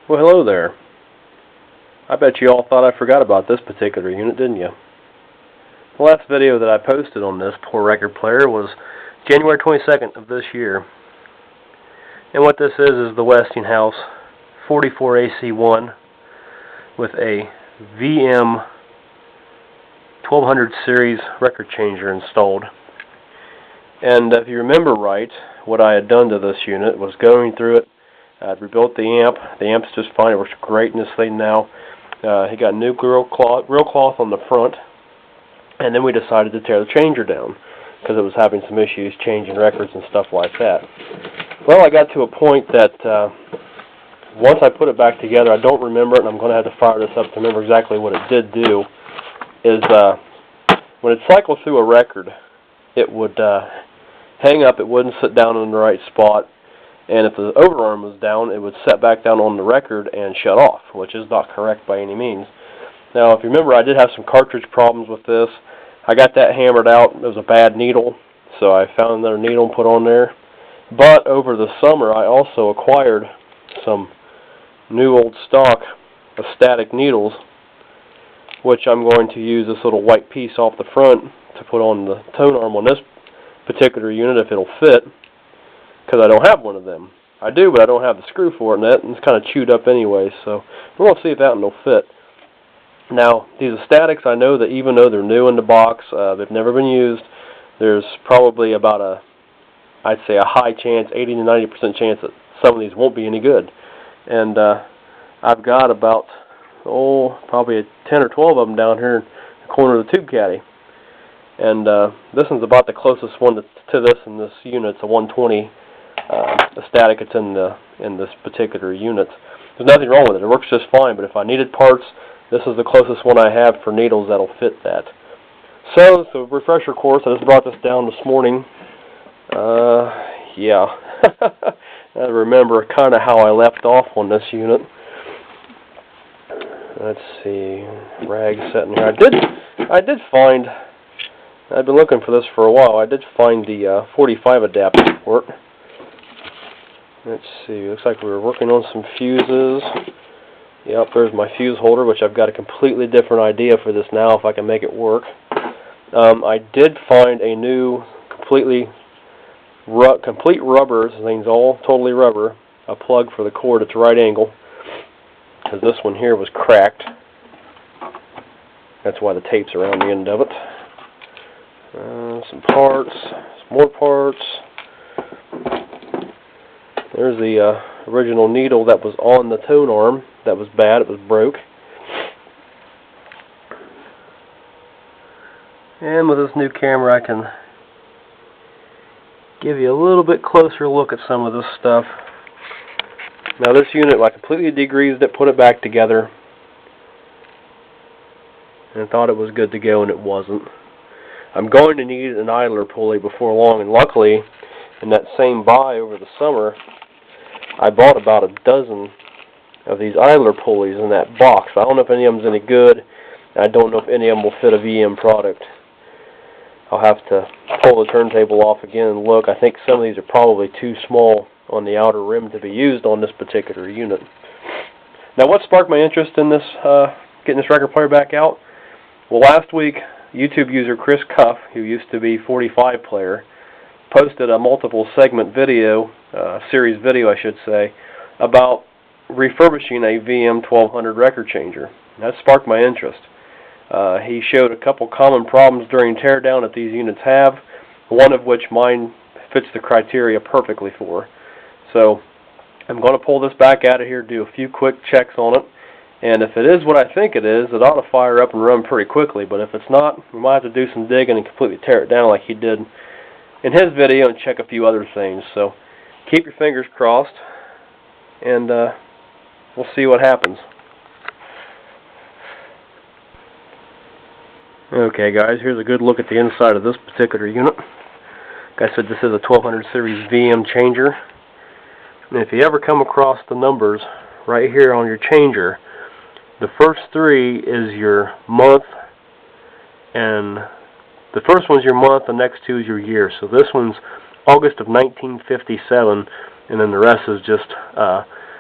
Well, hello there. I bet you all thought I forgot about this particular unit, didn't you? The last video that I posted on this poor record player was January 22nd of this year. And what this is the Westinghouse 44AC-1 with a VM 1200 series record changer installed. And if you remember right, what I had done to this unit was going through it. I'd rebuilt the amp. The amp's just fine. It works great in this thing now. He got new real cloth on the front, and then we decided to tear the changer down because it was having some issues changing records and stuff like that. Well, I got to a point that once I put it back together, I don't remember it, and I'm going to have to fire this up to remember exactly what it did do, is when it cycled through a record, it would hang up, it wouldn't sit down in the right spot, and if the overarm was down, it would set back down on the record and shut off, which is not correct by any means. Now, if you remember, I did have some cartridge problems with this. I got that hammered out. It was a bad needle, so I found another needle and put on there. But over the summer, I also acquired some new old stock of static needles, which I'm going to use this little white piece off the front to put on the tone arm on this particular unit if it'll fit, because I don't have one of them. I do, but I don't have the screw for it, and it's kind of chewed up anyway, so we're going to see if that one will fit. Now, these are statics. I know that even though they're new in the box, they've never been used, there's probably about I'd say a high chance, 80 to 90% chance that some of these won't be any good. And I've got about, probably 10 or 12 of them down here in the corner of the tube caddy. And this one's about the closest one to this in this unit. It's a 120 the static it's in this particular unit. There's nothing wrong with it. It works just fine, but if I needed parts, this is the closest one I have for needles that'll fit that. So refresher course, I just brought this down this morning. Yeah. I remember kind of how I left off on this unit. Let's see, rag setting here. I did find, I've been looking for this for a while, I did find the 45 adapter for it. Let's see, looks like we were working on some fuses. Yep, there's my fuse holder, which I've got a completely different idea for this now, if I can make it work. I did find a new, complete rubber, this thing's all totally rubber, a plug for the cord at the right angle, because this one here was cracked. That's why the tape's around the end of it. Some parts, some more parts. There's the original needle that was on the tone arm. That was bad, it was broke. And with this new camera I can give you a little bit closer look at some of this stuff. Now this unit, I completely degreased it, put it back together, and thought it was good to go, and it wasn't. I'm going to need an idler pulley before long, and luckily in that same buy over the summer I bought about a dozen of these idler pulleys in that box. I don't know if any of them's any good. I don't know if any of them will fit a VM product. I'll have to pull the turntable off again and look. I think some of these are probably too small on the outer rim to be used on this particular unit. Now, what sparked my interest in this, getting this record player back out? Well, last week, YouTube user Chris Cuff, who used to be 45 player, posted a multiple segment video, series video I should say, about refurbishing a VM 1200 record changer. That sparked my interest. He showed a couple common problems during teardown that these units have, one of which mine fits the criteria perfectly for. So I'm going to pull this back out of here, do a few quick checks on it, and if it is what I think it is, it ought to fire up and run pretty quickly, but if it's not, we might have to do some digging and completely tear it down like he did in his video and check a few other things. So keep your fingers crossed, and we'll see what happens. Okay guys, here's a good look at the inside of this particular unit. Like I said, this is a 1200 series VM changer. And if you ever come across the numbers right here on your changer, the first three is your month, and the first one's your month, the next two is your year. So this one's August of 1957, and then the rest is just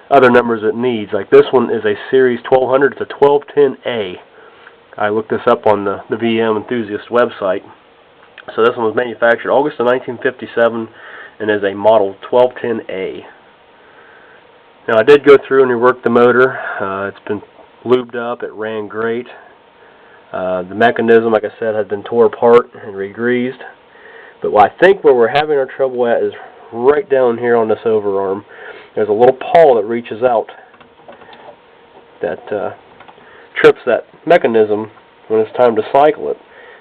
other numbers it needs. Like this one is a Series 1200. It's a 1210A. I looked this up on the VM Enthusiast website. So this one was manufactured August of 1957 and is a model 1210A. Now I did go through and rework the motor. It's been lubed up. It ran great. The mechanism, like I said, had been tore apart and re-greased. But I think where we're having our trouble at is right down here on this overarm. There's a little pawl that reaches out that trips that mechanism when it's time to cycle it.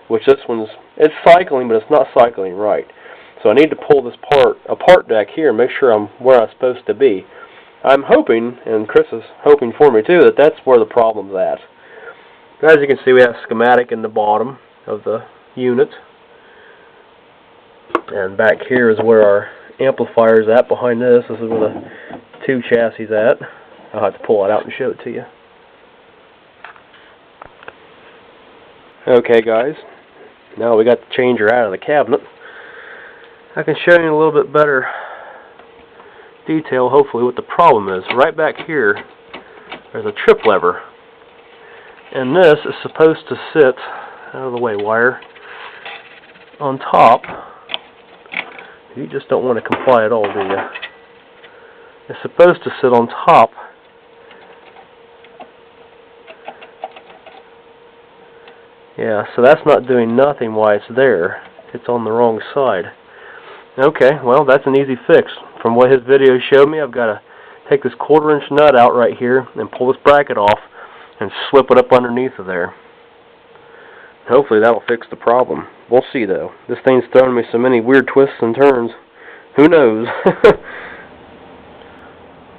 Which this one's, it's cycling, but it's not cycling right. So I need to pull this part apart back here and make sure I'm where I'm supposed to be. I'm hoping, and Chris is hoping for me too, that that's where the problem's at. As you can see, we have a schematic in the bottom of the unit. And back here is where our amplifier is at behind this. This is where the two chassis is at. I'll have to pull it out and show it to you. Okay guys, now we got the changer out of the cabinet. I can show you in a little bit better detail, hopefully, what the problem is. Right back here, there's a trip lever. And this is supposed to sit, out of the way wire, on top. You just don't want to comply at all, do you? It's supposed to sit on top. Yeah, so that's not doing nothing while it's there. It's on the wrong side. Okay, well, that's an easy fix. From what his video showed me, I've got to take this 1/4-inch nut out right here and pull this bracket off and slip it up underneath of there. Hopefully that'll fix the problem. We'll see though. This thing's throwing me so many weird twists and turns. Who knows?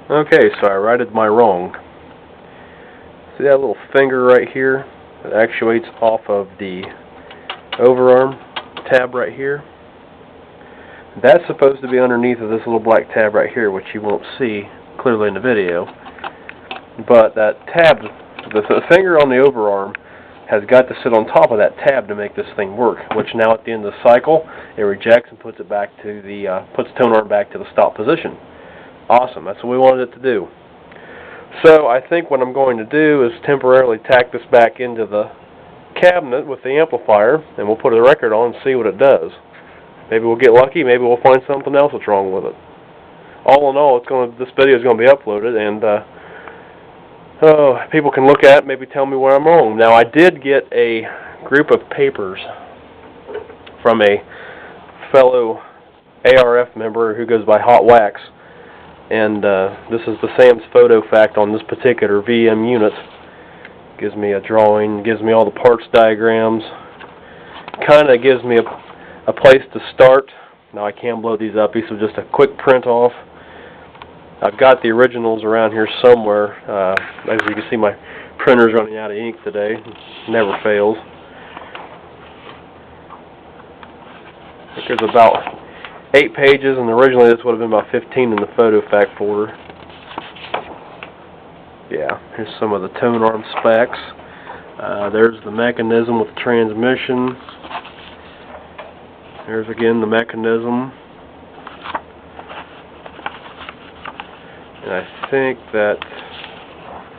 Okay, so I righted my wrong. See that little finger right here that actuates off of the overarm tab right here? That's supposed to be underneath of this little black tab right here, which you won't see clearly in the video. But that tab, the finger on the overarm, has got to sit on top of that tab to make this thing work. Which now at the end of the cycle, it rejects and puts it back to the puts the tone arm back to the stop position. Awesome. That's what we wanted it to do. So I think what I'm going to do is temporarily tack this back into the cabinet with the amplifier, and we'll put a record on and see what it does. Maybe we'll get lucky. Maybe we'll find something else that's wrong with it. All in all, this video is going to be uploaded, and people can look at it, maybe tell me where I'm wrong. Now, I did get a group of papers from a fellow ARF member who goes by Hot Wax, and this is the Sam's photo fact on this particular VM unit. Gives me a drawing, gives me all the parts diagrams, kind of gives me a place to start. Now I can blow these up. These are just a quick print off. I've got the originals around here somewhere. As you can see, my printer's running out of ink today. It never fails. I think there's about 8 pages, and originally this would have been about 15 in the photo fact folder. Yeah, here's some of the tone arm specs. There's the mechanism with the transmission. There's again the mechanism. And I think that,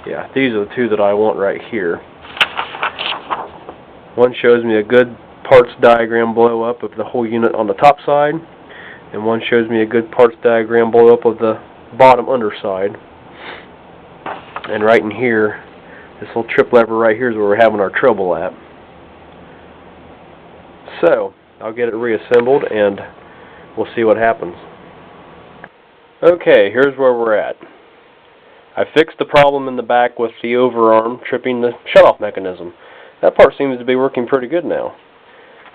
yeah, these are the two that I want right here. One shows me a good parts diagram blow up of the whole unit on the top side, and one shows me a good parts diagram blow up of the bottom underside. And right in here, this little trip lever right here is where we're having our trouble at. So, I'll get it reassembled and we'll see what happens. Okay, here's where we're at. I fixed the problem in the back with the overarm tripping the shutoff mechanism. That part seems to be working pretty good now.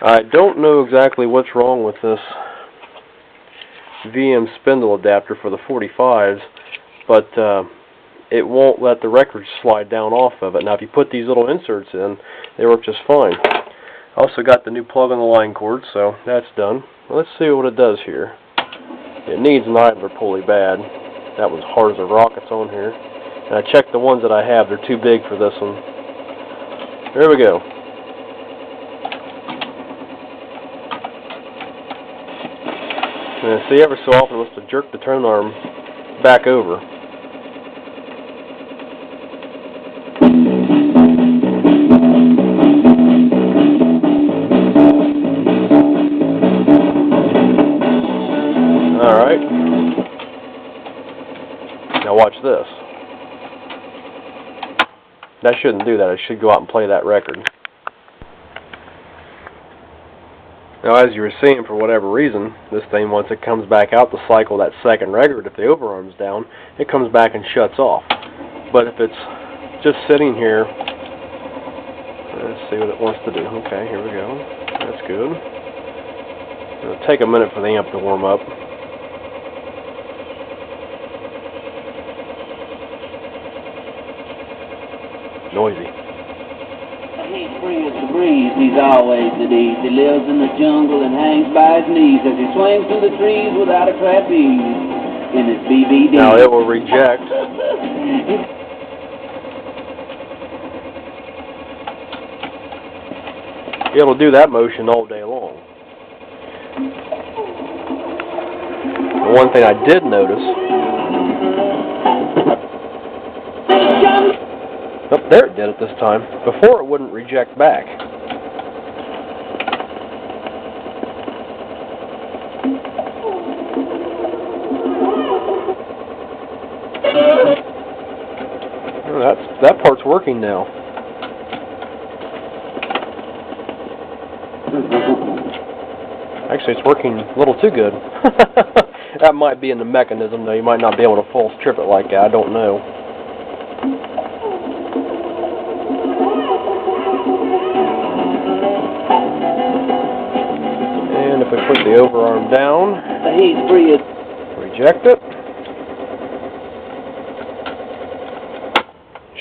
I don't know exactly what's wrong with this VM spindle adapter for the 45s, but it won't let the records slide down off of it. Now if you put these little inserts in, they work just fine. Also got the new plug on the line cord, so that's done. Well, let's see what it does here. It needs an idler pulley bad. That was hard as a rock. It's on here. And I checked the ones that I have. They're too big for this one. There we go. And see, every so often it wants to jerk the tone arm back over. That shouldn't do that. It should go out and play that record. Now, as you were seeing, for whatever reason, this thing, once it comes back out to cycle that second record, if the overarm's down, it comes back and shuts off. But if it's just sitting here, let's see what it wants to do. Okay, here we go. That's good. It'll take a minute for the amp to warm up. Noisy. He's free as the breeze, he's always at ease. He lives in the jungle and hangs by his knees as he swings through the trees without a trapeze in his BBD. Now it will reject. It'll do that motion all day long. The one thing I did notice, oh, there it did it this time. Before it wouldn't reject back. Oh, that part's working now. Actually, it's working a little too good. That might be in the mechanism, though. You might not be able to full strip it like that. I don't know. And if we put the overarm down, reject it,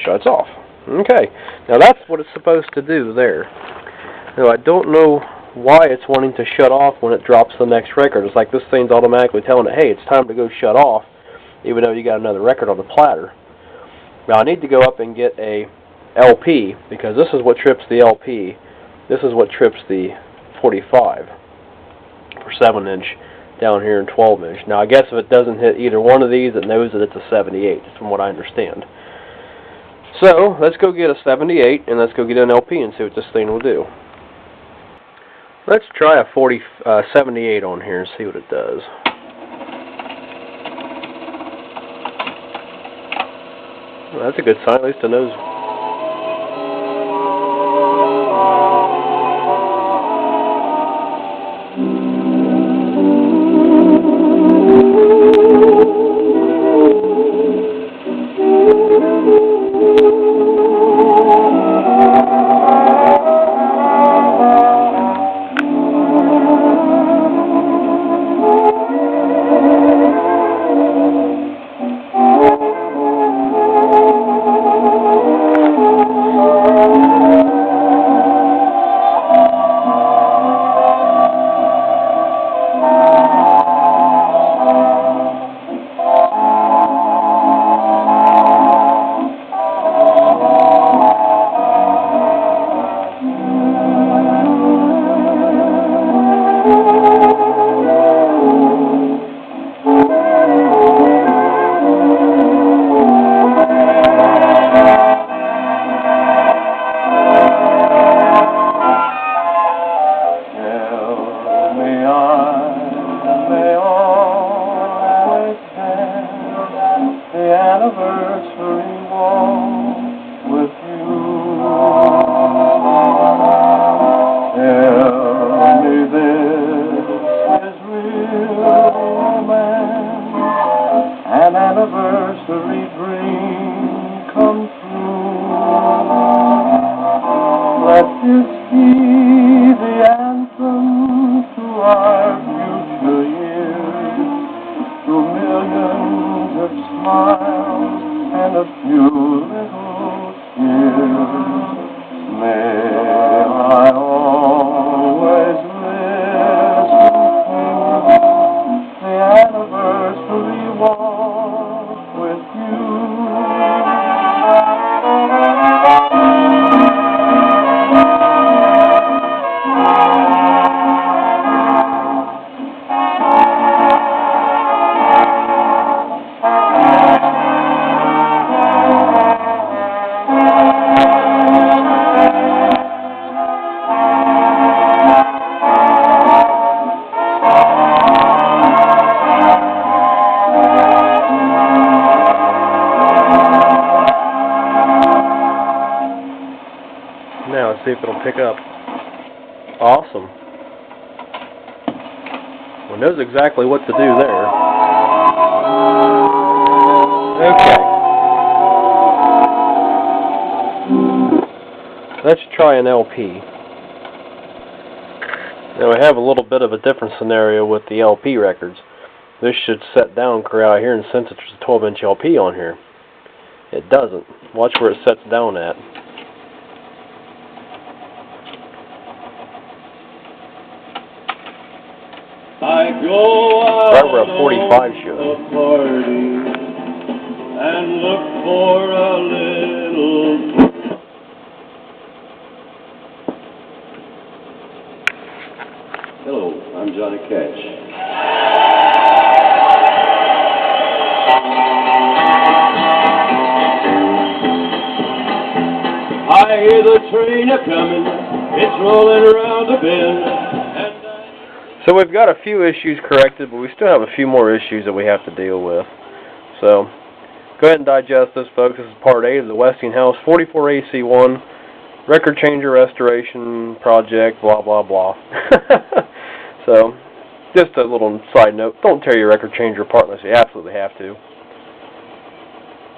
shuts off. Okay, now that's what it's supposed to do there. Now I don't know why it's wanting to shut off when it drops the next record. It's like this thing's automatically telling it, hey, it's time to go shut off, even though you got another record on the platter. Now I need to go up and get a LP, because this is what trips the LP. This is what trips the 45 for 7-inch down here in 12-inch. Now I guess if it doesn't hit either one of these, it knows that it's a 78, from what I understand. So let's go get a 78 and let's go get an LP and see what this thing will do. Let's try a 78 on here and see what it does. Well, that's a good sign. At least it knows. pick up. Awesome. Well, knows exactly what to do there. Okay. Let's try an LP. Now we have a little bit of a different scenario with the LP records. This should set down clear out here, and since it's a 12-inch LP on here, it doesn't. Watch where it sets down at. I go out Right where a 45 should. a party and look for a little. Hello, I'm Johnny Cash. I hear the train a-coming, it's rolling around the bend. So we've got a few issues corrected, but we still have a few more issues that we have to deal with. So go ahead and digest this, folks. This is part 8 of the Westinghouse 44AC-1 record changer restoration project, blah, blah, blah. So just a little side note, don't tear your record changer apart unless you absolutely have to.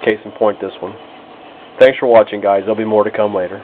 Case in point, this one. Thanks for watching, guys. There'll be more to come later.